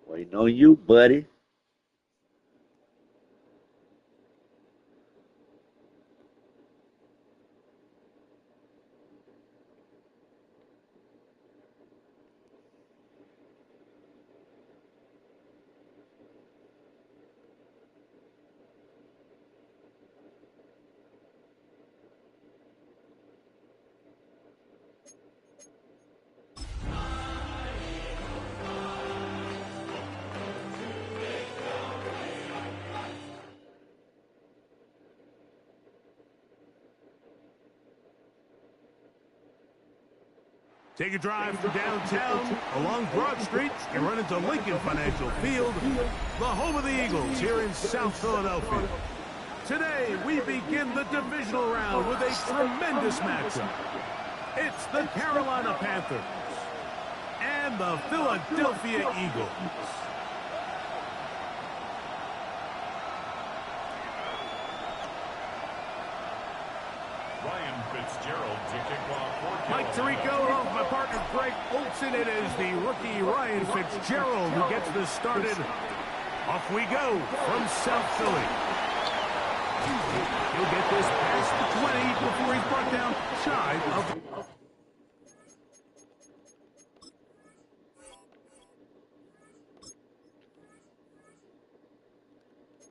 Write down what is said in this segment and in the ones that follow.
Waiting on you, buddy. Take a drive through downtown, along Broad Street, and run into Lincoln Financial Field, the home of the Eagles here in South Philadelphia. Today, we begin the divisional round with a tremendous matchup. It's the Carolina Panthers and the Philadelphia Eagles. Ryan Fitzgerald to kick off for Mike Tirico, along with my partner Greg Olson. It is the rookie Ryan Fitzgerald who gets this started. Off we go from South Philly. He'll get this past the 20 before he's brought down shy of...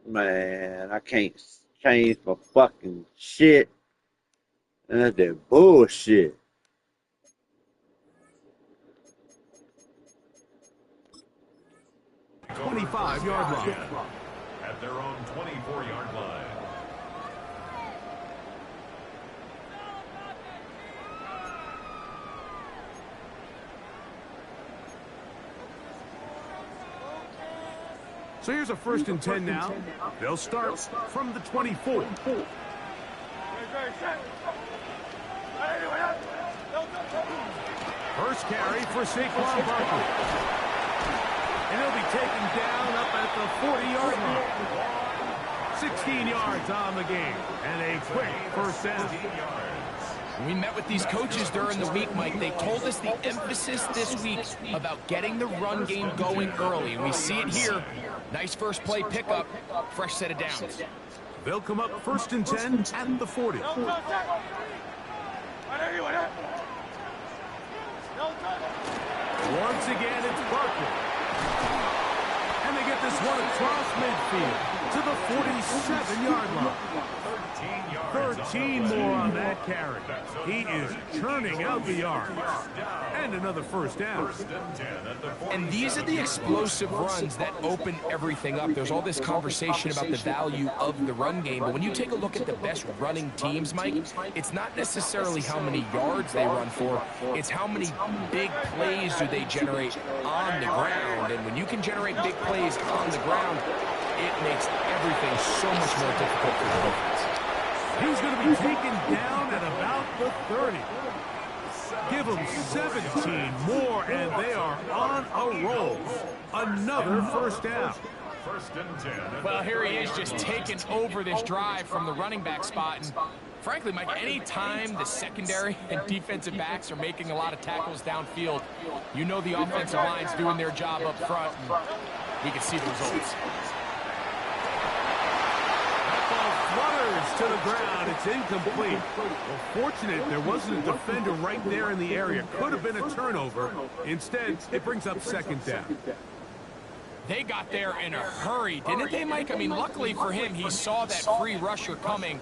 Man, I can't change my fucking shit. That's that bullshit. the 25-yard line. At their own 24-yard line. So here's a 1st and 10 now. They'll start from the 24. First carry for Saquon Barkley. And he'll be taken down up at the 40-yard line. 16 yards on the game. And a quick first down. We met with these coaches during the week, Mike. They told us the emphasis this week about getting the run game going early. And we see it here. Nice first play pickup, fresh set of downs. They'll come up 1st and 10 at the 40. Once again, it's Barkley. And they get this one across midfield to the 47-yard line. 13 more on that carry. He is churning out the yards. And another first down. And these are the explosive runs that open everything up. There's all this conversation about the value of the run game, but when you take a look at the best running teams, Mike, it's not necessarily how many yards they run for, it's how many big plays do they generate on the ground. And when you can generate big plays on the ground, it makes everything so much more difficult for the defense. He's going to be taken down at about the 30. Give them 17 more, and they are on a roll. Another first down. Well, here he is just taking over this drive from the running back spot. And frankly, Mike, any time the secondary and defensive backs are making a lot of tackles downfield, you know the offensive line's doing their job up front, and we can see the results. Flutters to the ground. It's incomplete. Well, fortunate there wasn't a defender right there in the area. Could have been a turnover. Instead, it brings up 2nd down. They got there in a hurry, didn't they, Mike? I mean, luckily for him, he saw that free rusher coming,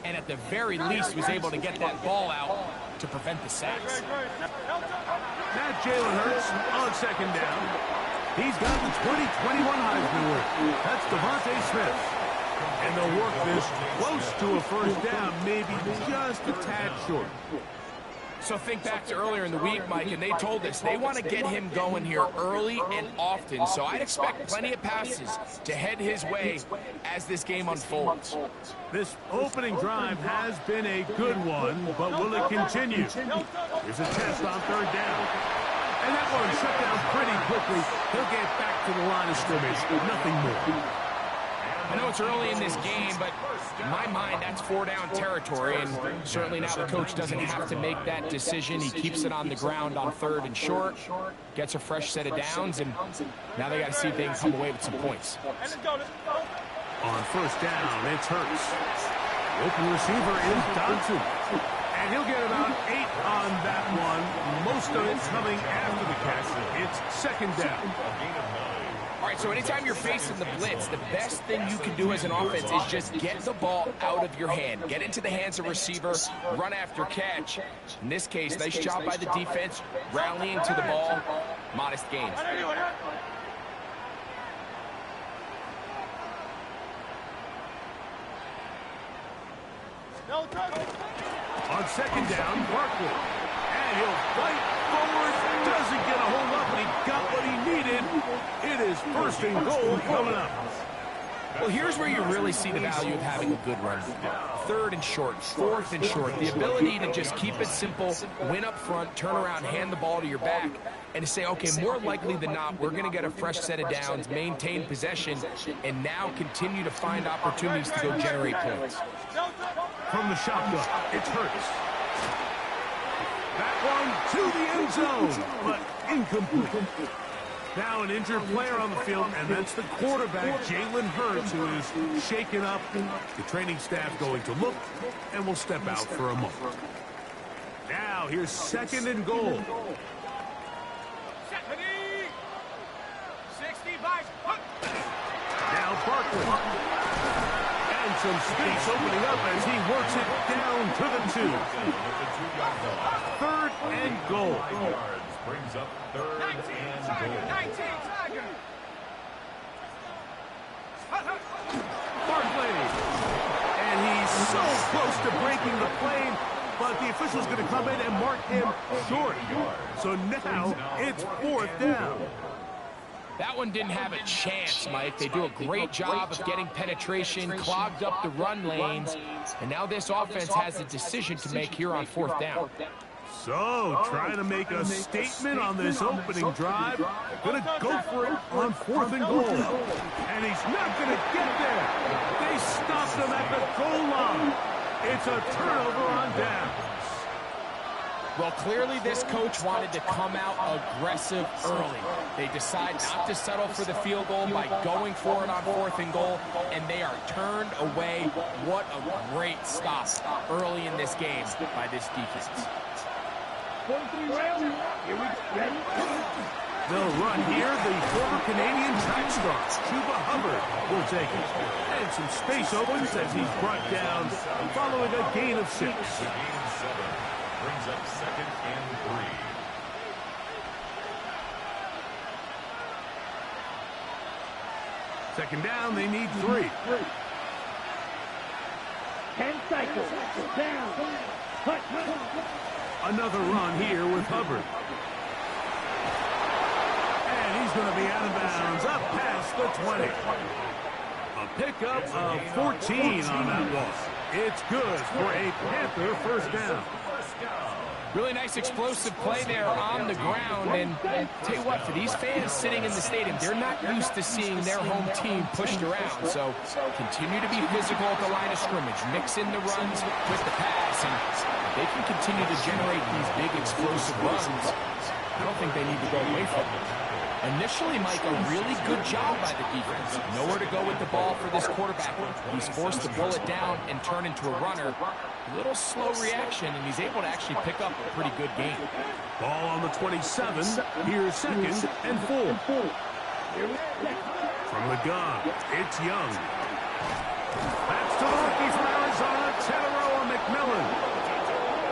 and at the very least was able to get that ball out to prevent the sacks. Now Jalen Hurts on 2nd down. He's got the 2021 Heisman winner. That's Devontae Smith. And they'll work this close to a first down, maybe just a tad short. So think back to earlier in the week, Mike, and they told us they want to get him going here early and often. So I'd expect plenty of passes to head his way as this game unfolds. This opening drive has been a good one, but will it continue? Here's a test on 3rd down. And that one shut down pretty quickly. He'll get back to the line of scrimmage. Nothing more. I know it's early in this game, but in my mind, that's 4-down territory, and certainly now the coach doesn't have to make that decision. He keeps it on the ground on 3rd and short, gets a fresh set of downs, and now they got to see if they can come away with some points. On 1st down, it's Hurts. The open receiver is Dodson. And he'll get about 8 on that one. Most of it coming after the catch. It's 2nd down. All right, so anytime you're facing the blitz, the best thing you can do as an offense is just get the ball out of your hand. Get into the hands of receiver, run after catch. In this case, nice job by the defense, rallying to the ball, modest gains. On 2nd down, Barkley. And And he'll fight forward. Doesn't get a hold up, but he got what he needed. It is first and goal coming up. Well, here's where you really see the value of having a good run. Third and short, fourth and short. The ability to just keep it simple, win up front, turn around, hand the ball to your back, and to say, okay, more likely than not, we're going to get a fresh set of downs, maintain possession, and now continue to find opportunities to go generate points. From the shotgun, it's Hurts. That one to the end zone, but incomplete. Now an injured player on the field, and that's the quarterback, Jalen Hurts, who is shaken up. The training staff going to look, and will step out for a moment. Now here's second and goal. Now Barkley. And some space opening up as he works it down to the 2. Third and goal. Brings up third and goal. Barkley. And he's so close to breaking the plane, but the official's going to come in and mark him short. So now it's fourth down. That one didn't have a chance, Mike. They do a great job of getting penetration, clogged up the run lanes, and now this offense has a decision to make here on fourth down. So, trying to make a statement on this opening drive. Going to go for it on fourth and goal. And he's not going to get there. They stopped him at the goal line. It's a turnover on downs. Well, clearly this coach wanted to come out aggressive early. They decide not to settle for the field goal by going for it on fourth and goal, and they are turned away. What a great stop early in this game by this defense. They'll run here. The former Canadian track star, Chuba Hubbard, will take it. And some space opens as he's brought down following a gain of 6. Gain of 7 brings up second and 3. Second down, they need 3. 10 cycles. Down. Another run here with Hubbard. And he's going to be out of bounds, up past the 20. A pickup of 14 on that one. It's good for a Panther first down. Really nice explosive play there on the ground, and tell you what, for these fans sitting in the stadium, they're not used to seeing their home team pushed around, so continue to be physical at the line of scrimmage, mix in the runs with the pass, and they can continue to generate these big explosive runs. I don't think they need to go away from it. Initially, Mike, a really good job by the defense. Nowhere to go with the ball for this quarterback. He's forced to pull it down and turn into a runner. A little slow reaction, and he's able to actually pick up a pretty good game. Ball on the 27. Here's second and 4. From the gun, it's Young. That's to the rookie from Arizona, Teteroa McMillan.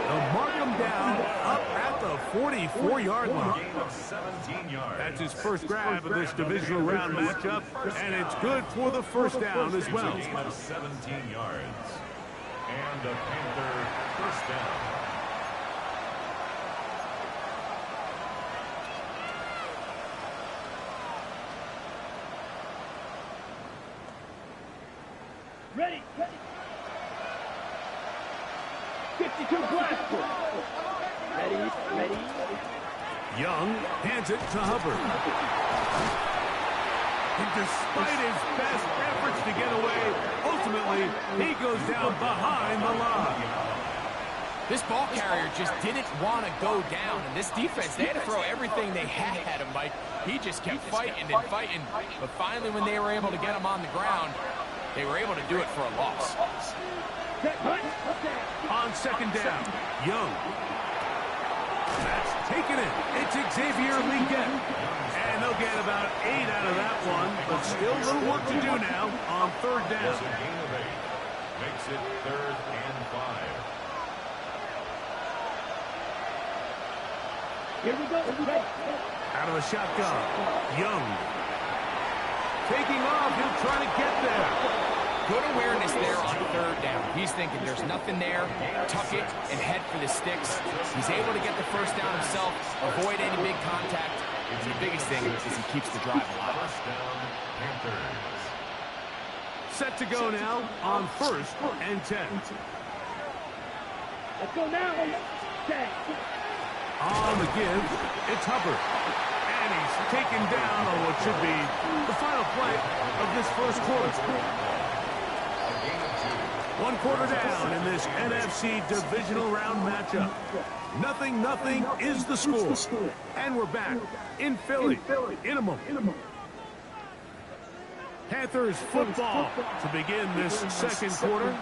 They'll mark him down up at the 44-yard line. Gain of 17 yards. That's his first grab of this divisional round matchup, and it's good for the first down as well. Gain of 17 yards. And a Panther first down. Ready. 52 blaster. Ready. Young hands it to Hubbard. And despite his best efforts to get away, ultimately, he goes down behind the line. This ball carrier just didn't want to go down, and this defense, they had to throw everything they had at him, Mike. He just kept fighting and fighting, but finally when they were able to get him on the ground, they were able to do it for a loss. On second down, Young. That's taken it. It's Xavier Leggett. And they'll get about 8 out of that one, but still a little work to do now on third down. That's a gain of 8. Makes it third and 5. Here we go. Out of a shotgun, Young. Taking off, he'll try to get there. Good awareness there on third down. He's he's thinking there's nothing there, tuck it, and head for the sticks. He's able to get the first down himself, avoid any big contact. And the biggest thing is he keeps the drive alive. First down, Panthers. Set to go now on 1st and 10. Let's go now. 10. On the give, it's Hubbard. And he's taken down on what should be the final play of this first quarter. 1 quarter down in this NFC divisional round matchup. 0-0 is the score. And we're back in Philly in a moment. Panthers football to begin this second quarter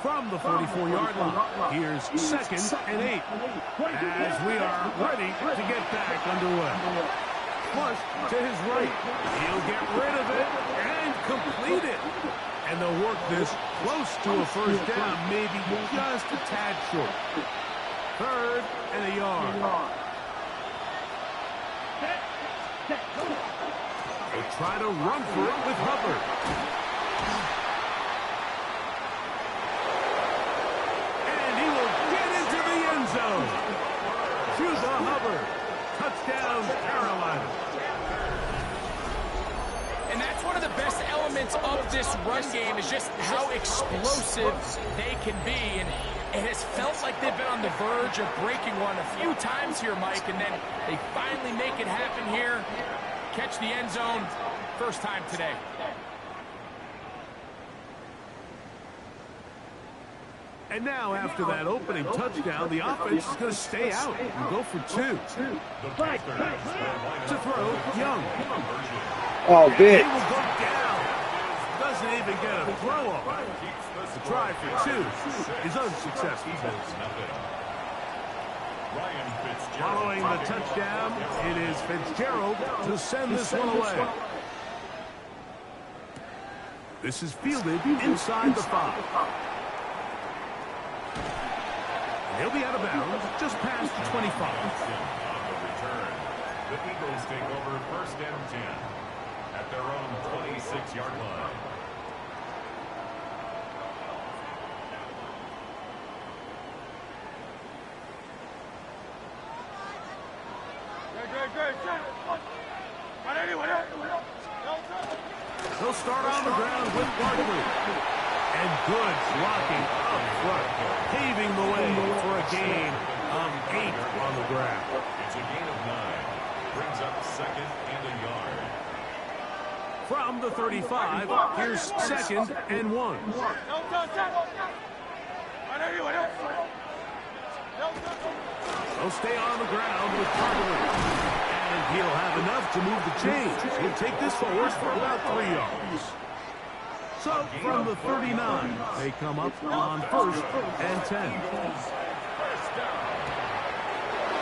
from the 44-yard line. Here's 2nd and 8 as we are ready to get back underway. Flush to his right. He'll get rid of it and complete it. And they'll work this close to a first down, maybe just a tad short. 3rd and a yard. They try to run for it with Hubbard. And he will get into the end zone. Chuba Hubbard. Touchdown, Carolina. And that's one of the best elements of this run game is just how explosive they can be. And it has felt like they've been on the verge of breaking one a few times here, Mike, and then they finally make it happen here. Catch the end zone, first time today. And now, after that opening touchdown, the offense is going to stay out and go for 2. To throw, Young. Oh, He bitch. will go down. Doesn't even get a throw up. The try for 2 is unsuccessful. Following the touchdown, it is Fitzgerald to send this one away. This is fielded inside the 5. He'll be out of bounds just past the 25. On the return, the Eagles take over 1st and 10 at their own 26-yard line. They'll start on the ground with Barkley. And good blocking up front, paving the way for a gain of 8 on the ground. It's a gain of 9. Brings up 2nd and a yard. From the 35, here's 2nd and 1. They'll stay on the ground with Barkley. And he'll have enough to move the chains. He'll take this forward for about 3 yards. So, from the 39, they come up on 1st and 10.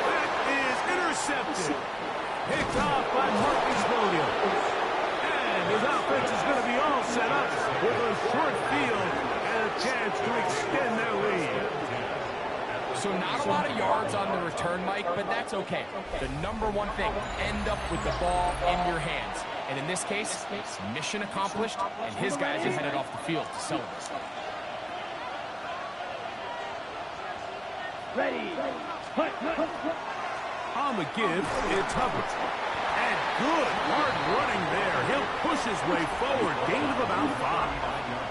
That is intercepted. Picked off by Marcus Williams. And his offense is going to be all set up with a short field and a chance to extend their lead. So not a lot of yards on the return, Mike, but that's okay. The number one thing, end up with the ball in your hands. And in this case, mission accomplished, and his guys are headed off the field to celebrate. Ready. On the give, it's Hubbard. And good hard running there. He'll push his way forward. Gain of about 5.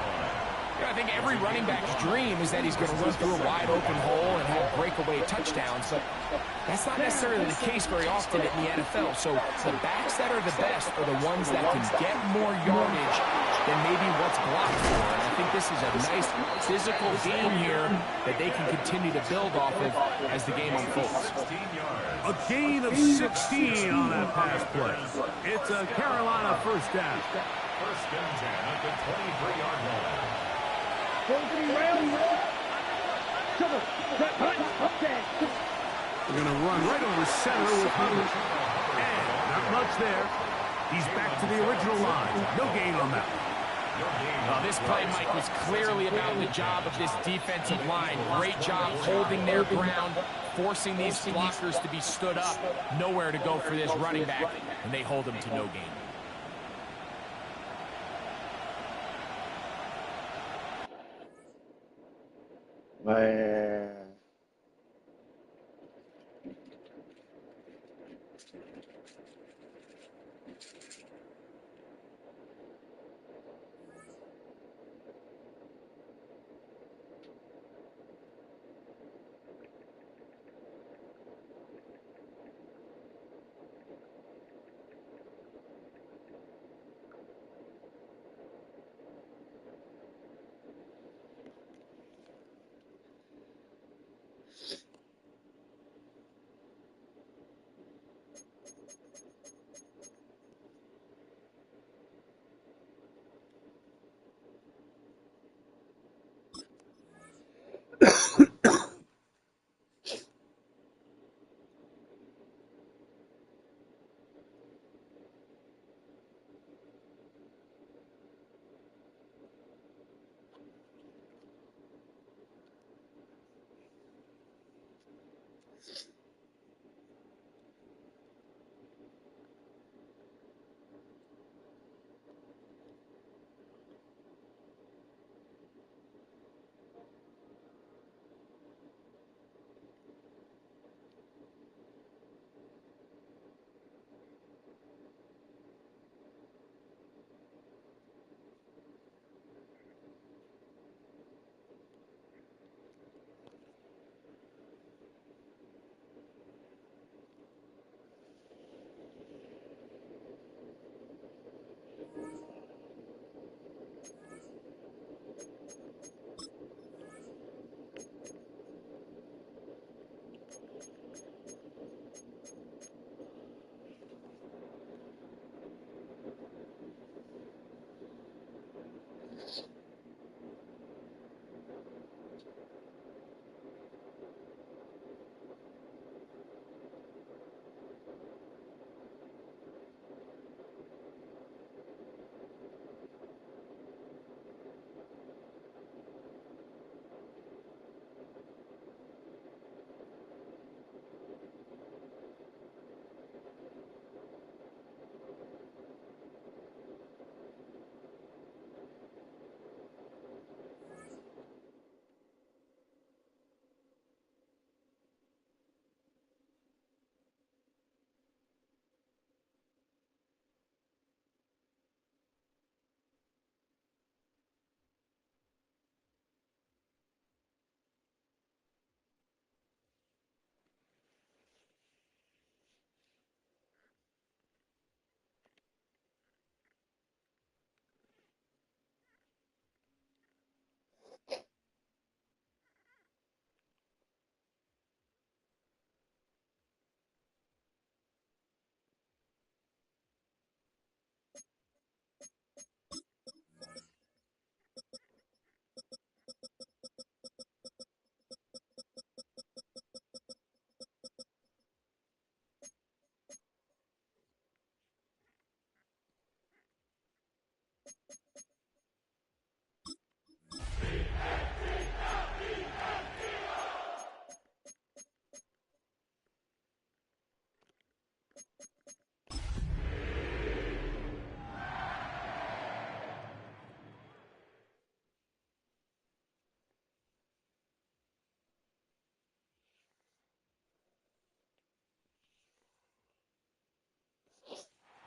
I think every running back's dream is that he's going to run through a wide open hole and have breakaway touchdowns, but that's not necessarily the case very often in the NFL. So the backs that are the best are the ones that can get more yardage than maybe what's blocked for. And I think this is a nice physical game here that they can continue to build off of as the game unfolds. A gain of 16 on that pass play. It's a Carolina first down. 1st and 10 at the 23-yard line. They're going to run right over center with Hubbard. And not much there. He's back to the original line. No gain on that one. This play, Mike, was clearly about the job of this defensive line. Great job holding their ground, forcing these blockers to be stood up. Nowhere to go for this running back, and they hold him to no gain. Man.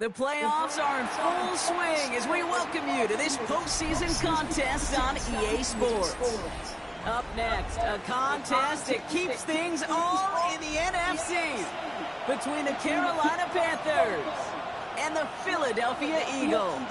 The playoffs are in full swing as we welcome you to this postseason contest on EA Sports. Up next, a contest that keeps things all in the NFC between the Carolina Panthers and the Philadelphia Eagles.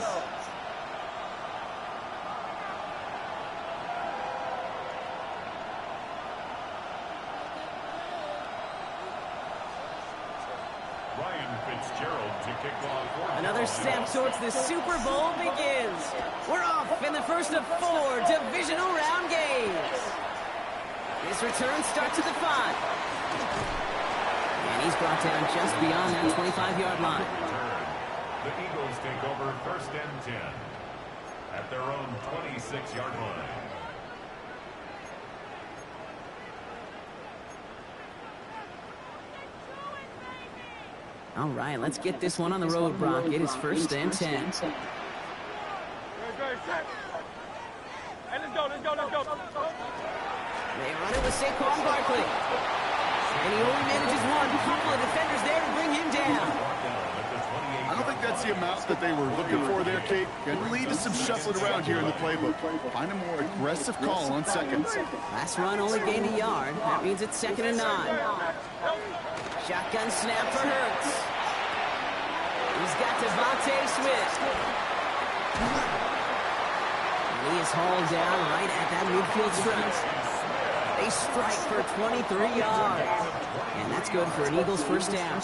Another step towards the Super Bowl begins. We're off in the first of 4 divisional round games. This return starts at the 5. And he's brought down just beyond that 25-yard line. The Eagles take over first and 10 at their own 26-yard line. All right, let's get this one on the road, Brock. It is first and 10. Hey, let's go. They was Saquon Barkley. And he only manages one. A couple of defenders there to bring him down. I don't think that's the amount that they were looking for there, Kate. Going to lead to some shuffling around here in the playbook. Find a more aggressive call on seconds. Last run only gained a yard. That means it's 2nd and 9. Shotgun snap for Hurts. He's got Devontae Smith. And he is hauled down right at that midfield stripe. They strike for 23 yards. And that's good for an Eagles first down.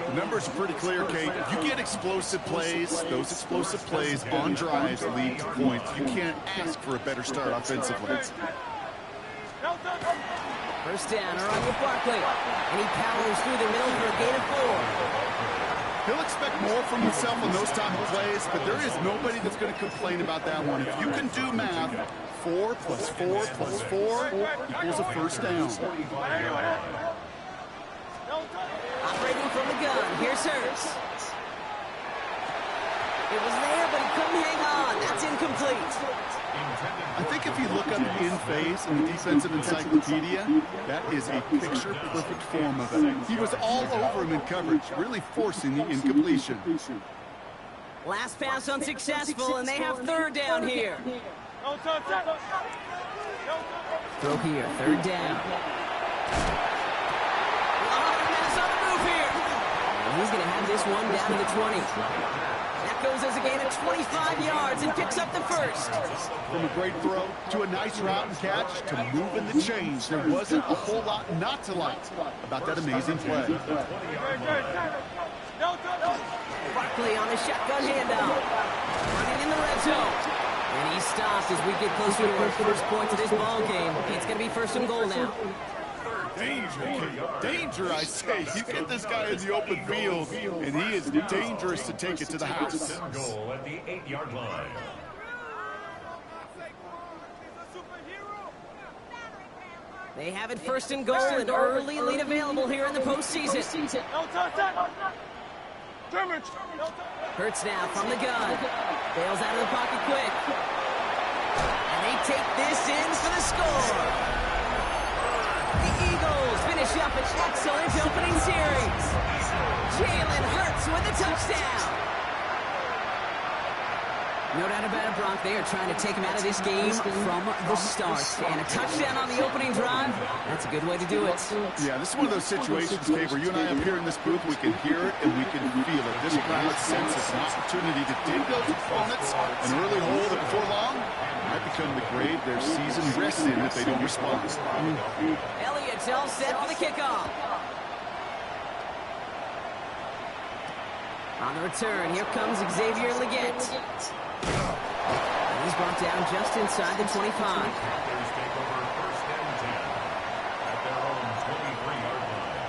The numbers are pretty clear, Kate. If you get explosive plays, those explosive plays on drives lead to points. You can't ask for a better start offensively. First down, around with Barkley. And he powers through the middle for a gain of 4. He'll expect more from himself on those type of plays, but there is nobody that's going to complain about that one. If you can do math, 4 plus 4 plus 4 equals a first down. Operating from the gun. Here's Hurts. It was there, but he couldn't hang on. That's incomplete. I think if you look up in phase in the defensive encyclopedia, that is a picture-perfect form of it. He was all over him in coverage, really forcing the incompletion. Last pass unsuccessful, and they have 3rd down here. Throw here, 3rd down. He's going to have this one down to the 20. That goes as a gain of 25 yards and picks up the first. From a great throw to a nice route and catch to moving the chains, there wasn't a whole lot not to like about that amazing play. Barkley on the shotgun handoff. Running in the red zone. And he stopped as we get closer to our first points of this ball game. It's going to be 1st and goal now. Danger, I say. You get this guy in the open field, and he is dangerous to take it to the house. Goal at the 8-yard line. They have it 1st and goal, an early lead available here in the postseason. Hurts now from the gun. Bails out of the pocket quick. And they take this in for the score. The Eagles finish up an excellent opening series. Jalen Hurts with a touchdown. No doubt about it, Brock. They are trying to take him out of this game from the start. And a touchdown on the opening drive, that's a good way to do it. Yeah, this is one of those situations, Dave, where you and I up here in this booth, we can hear it and we can feel it. This crowd senses an opportunity to dig those opponents an early hole that before long might become the grave their season rests in if they don't respond. Elliott's all set for the kickoff. On the return, here comes Xavier Legette. And he's brought down just inside the 25. Panthers take over 1st and 10 at their own 23-yard line.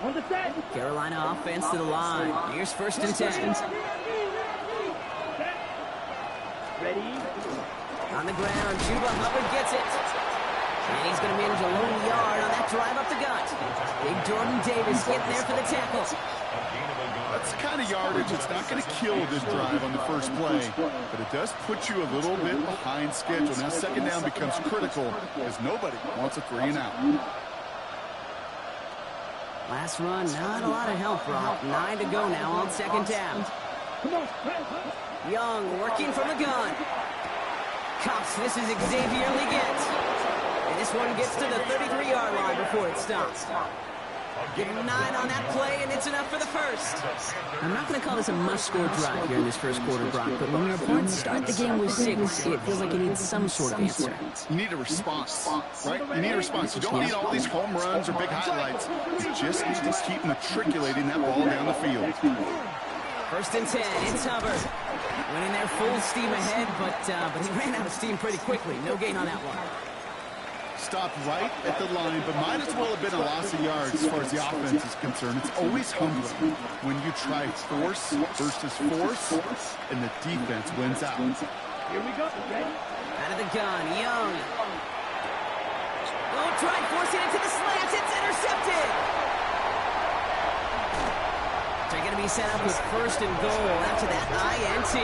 On the set. Carolina offense to the line. Here's 1st and 10. Ready. On the ground, Chuba Hubbard gets it. And he's going to manage a lone yard on that drive up the gut. Big Jordan Davis getting there for the tackle. That's the kind of yardage that's not going to kill this drive on the first play, but it does put you a little bit behind schedule. Now 2nd down becomes critical because nobody wants a 3 and out. Last run, not a lot of help, Brock. 9 to go now on 2nd down. Come on. Young working from the gun. Cups, this is Xavier Legette. And this one gets to the 33-yard line before it stops. Give him 9 on that play, and it's enough for the first. I'm not going to call this a must-score drive here in this first quarter, Brock, but when your opponents start the game with 6, it feels like you need some sort of answer. You need a response, right? You need a response. You don't need all these home runs or big highlights. You just need to keep matriculating that ball down the field. 1st and 10, it's Hubbard. Went in there full steam ahead, but he ran out of steam pretty quickly. No gain on that one. Stopped right at the line, but might as well have been a loss of yards as far as the offense is concerned. It's always humbling when you try force versus force, and the defense wins out. Here we go. Ready. Out of the gun, Young. Oh, tried forcing it to the slants. It's intercepted. be set up with first and goal after that INT.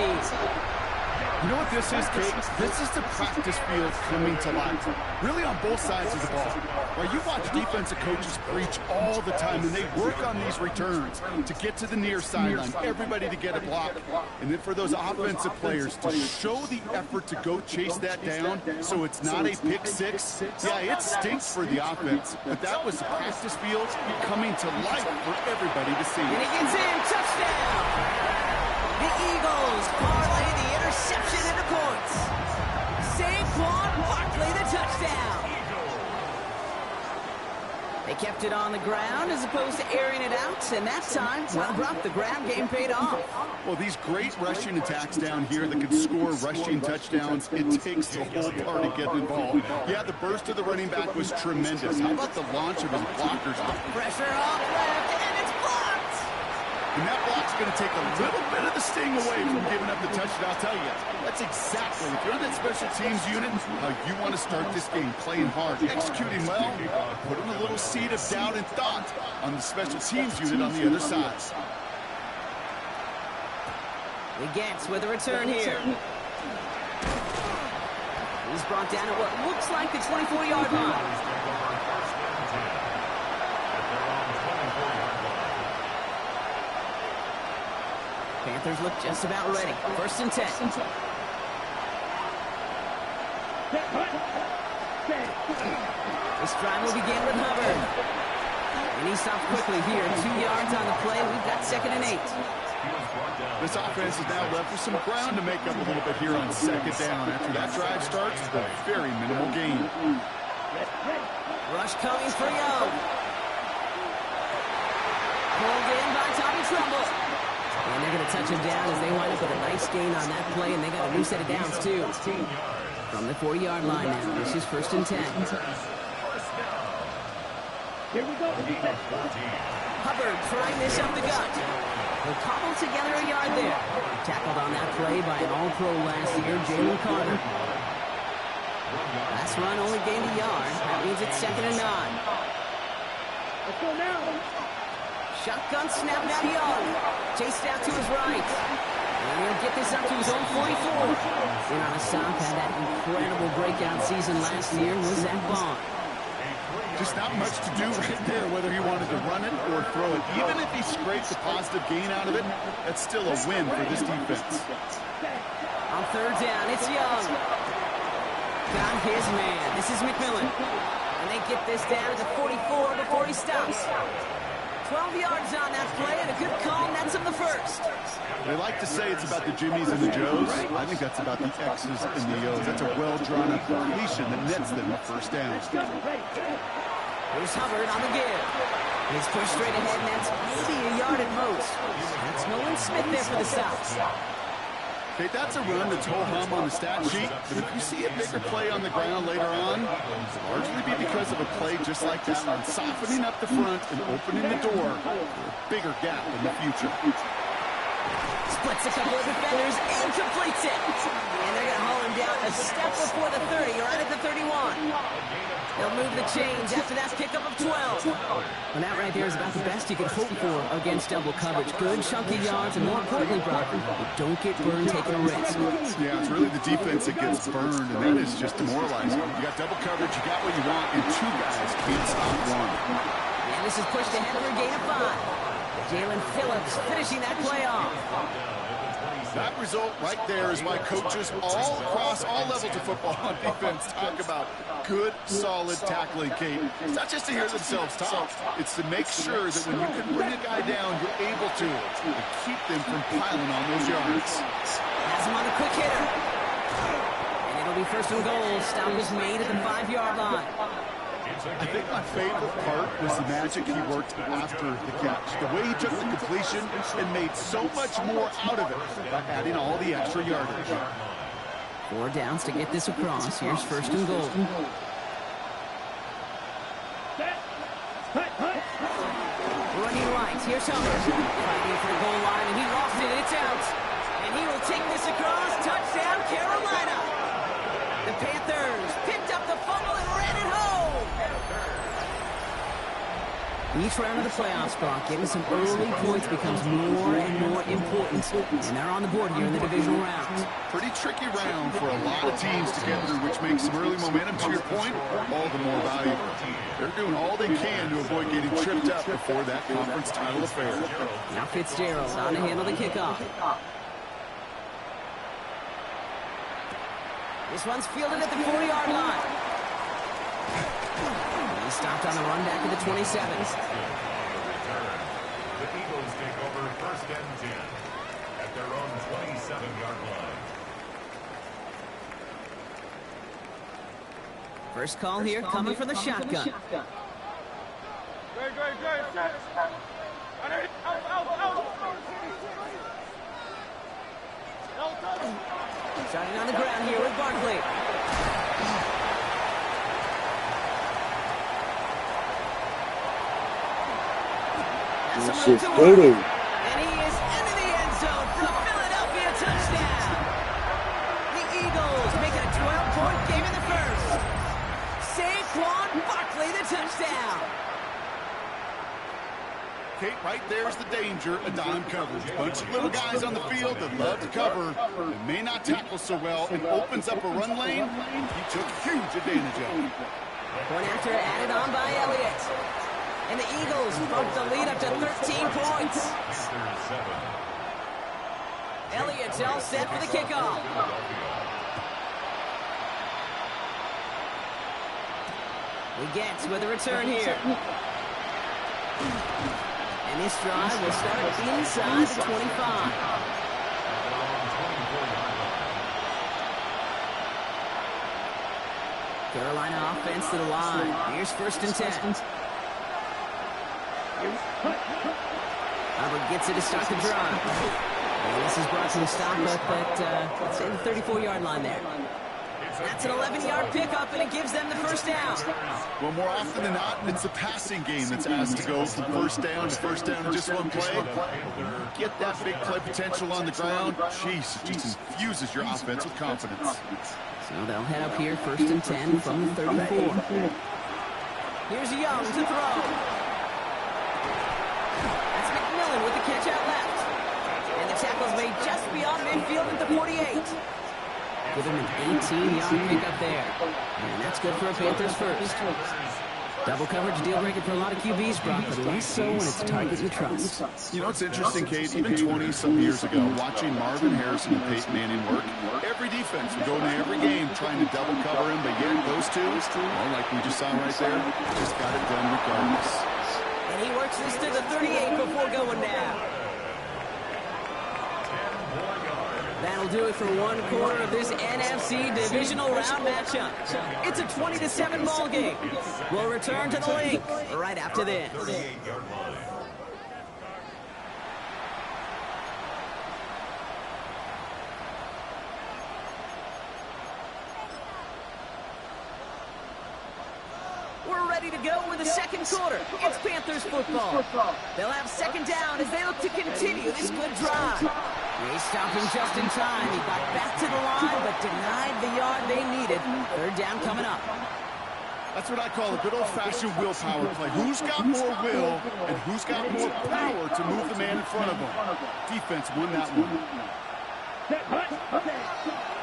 You know what this is, Kate? This is the practice field coming to life. Really on both sides of the ball. Where you watch defensive coaches preach all the time, and they work on these returns to get to the near sideline, everybody to get a block. And then for those offensive players to show the effort to go chase that down so it's not a pick six. Yeah, it stinks for the offense, but that was the practice field coming to life for everybody to see. And he gets in, touchdown! The Eagles parlay the interception into points. Saquon Barkley the touchdown. They kept it on the ground as opposed to airing it out, and that time, well, Brock, the ground game paid off. Well, these great rushing attacks down here that can score rushing touchdowns, it takes the whole party getting involved. Yeah, the burst of the running back was tremendous. How about the launch of his blockers? Pressure off left, and it's blocked. And that block's going to take a little bit of the sting away from giving up the touchdown. I'll tell you, that's exactly, if you're on that special teams unit, how you want to start this game, playing hard, executing well, putting a little seed of doubt and thought on the special teams unit on the other side. The Gets with a return here. He's brought down at what looks like the 24-yard line. Panthers look just about ready. First and 10. This drive will begin with Hubbard. And he stops quickly here. 2 yards on the play. We've got 2nd and 8. This offense is now left with some ground to make up a little bit here on 2nd down. After that drive starts, a very minimal gain. Rush coming for Young. Pulled in by Tommy Trumbull. And they're going to touch him down as they wind up with a nice gain on that play, and they got a new set of downs, too. From the 40-yard line now, this is 1st and 10. Here we go. Hubbard trying this up the gut. He'll cobble together a yard there. Tackled on that play by an all-pro last year, Jalen Carter. Last run only gained a yard. That means it's 2nd and 9. Let's go now. Shotgun snap now Young. Chased out to his right. And he'll get this up to his own 44. In on a stop, had that incredible breakout season last year was Zach Bond. Just not much to do right there, whether he wanted to run it or throw it. Even if he scrapes a positive gain out of it, that's still a win for this defense. On 3rd down, it's Young. Got his man. This is McMillan. And they get this down to the 44 before he stops. 12 yards on that play, and a good call nets him the first. They like to say it's about the Jimmies and the Joes. I think that's about the X's and the O's. That's a well-drawn-up completion that nets them the first down. Here's Hubbard on the give. He's pushed straight ahead, and that's maybe a yard at most. That's Nolan Smith there for the stop. Okay, that's a run that's ho-hum on the stat sheet, but if you see a bigger play on the ground later on, it'll largely be because of a play just like that one, softening up the front and opening the door for a bigger gap in the future. Splits a couple of defenders and completes it. And they're going to haul him down a step before the 30, right at the 31. They'll move the chains after that pickup of 12. Well, that right there is about the best you could hope for against double coverage. Good chunky yards, and more importantly, Brock, don't get burned taking a risk. Yeah, it's really the defense that gets burned, and that is just demoralizing. You got double coverage, you got what you want, and 2 guys can't stop one. And this is pushed ahead for a gain of 5. Jalen Phillips finishing that play off. That result right there is why coaches all across all levels of football on defense talk about good, solid tackling, Kate. It's not just to hear themselves talk. It's to make sure that when you can bring a guy down, you're able to keep them from piling on those yards. Has him on the quick hitter. And it'll be 1st and goal. Stop is made at the 5-yard line. I think my favorite part was the magic he worked after the catch. The way he took the completion and made so much more out of it by adding all the extra yardage. 4 downs to get this across. Here's 1st and goal. Running right. Here's Hubbard. Fighting for the goal line, and he lost it. It's out. And he will take this across. Touchdown, Carolina. The Panthers picked up the fumble and ran it home. Each round of the playoffs, Brock, getting some early points becomes more and more important. And they're on the board here in the divisional round. Pretty tricky round for a lot of teams to get through, which makes some early momentum, to your point, all the more valuable. They're doing all they can to avoid getting tripped up before that conference title affair. Now Fitzgerald on to handle the kickoff. This one's fielded at the 40-yard line. He's stopped on the run back to the 27. The Eagles take over first and 10 at their own 27-yard line. First call here coming from the shotgun. Starting on the ground here with Barkley. This is good. And he is into the end zone for a Philadelphia touchdown. The Eagles make it a 12-point game in the first. Saquon Barkley, the touchdown. Kate, right there's the danger of dime coverage. Bunch of little guys on the field that love to cover and may not tackle so well, and opens up a run lane. He took huge advantage of it. Point after added on by Elliott. And the Eagles bump the lead up to 13 points. Elliott's all set for the kickoff. Wiggins with a return here. And this drive will start inside the 25. Carolina offense to the line. Here's first and 10. Hubbard gets it to start the drive. And this is brought to a stop up at, let's say, the 34-yard line there. That's an 11-yard pickup, and it gives them the first down. Well, more often than not, it's the passing game that's asked to go from first down in just one play. Get that big play potential on the ground. Jeez, it just infuses your offense with confidence. So they'll head up here, first and 10 from the 34. Here's Young to throw. That's McMillan with the catch out left. And the tackle's made just beyond midfield at the 48. Give him an 18-yard pickup there. And that's good for a Panthers first. Double coverage deal breaker for a lot of QBs, Brock, but less so when it's a target you trust. You know, it's interesting, Kate, even 20-some years ago, watching Marvin Harrison and Peyton Manning work, every defense would go into every game trying to double cover him, but yet those two, well, like we just saw right there, just got it done regardless. And he works this to the 38 before going down. That'll do it for one quarter of this NFC divisional round matchup. It's a 20-7 ball game. We'll return to the link right after this. We're ready to go with the second quarter. It's Panthers football. They'll have second down as they look to continue this good drive. They stopped him just in time. He got back to the line, but denied the yard they needed. Third down coming up. That's what I call a good old-fashioned willpower play. Who's got more will and who's got more power to move the man in front of them? Defense won that one.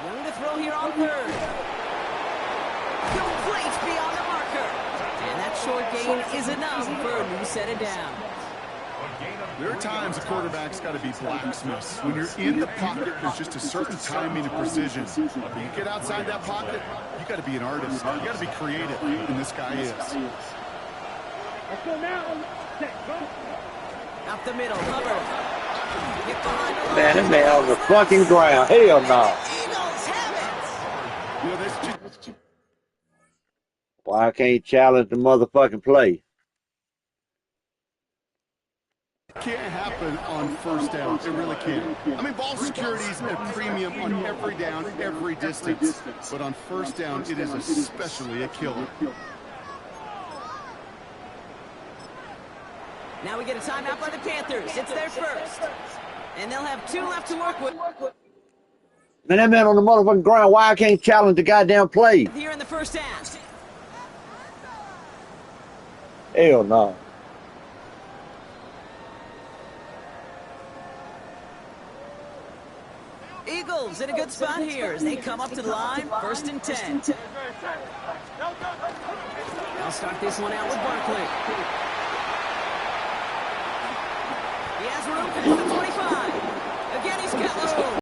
Young to throw here on third. Complete beyond the marker. And that short gain is enough for a new set of downs. There are times a quarterback's got to be blacksmiths. When you're in the pocket, there's just a certain timing and precision. When you get outside that pocket, you got to be an artist. You got to be creative, and this guy is. Let's go now. Up the middle, Hubbard. Get behind the line. Man, this man on the fucking ground. Hell no. Eagles have it. You know, that's just... Why I can't challenge the motherfucking play? Can't happen on first down. It really can't. I mean, ball security is a premium on every down, every distance. But on first down, it is especially a killer. Now we get a timeout by the Panthers. It's their first. And they'll have 2 left to work with. Man, that man on the motherfucking ground, why I can't challenge the goddamn play? Here in the first half. Hell no. Eagles in a good spot here as they come up to the line, 1st and 10. I'll start this one out with Barkley. He has room for the 25. Again, he's got room.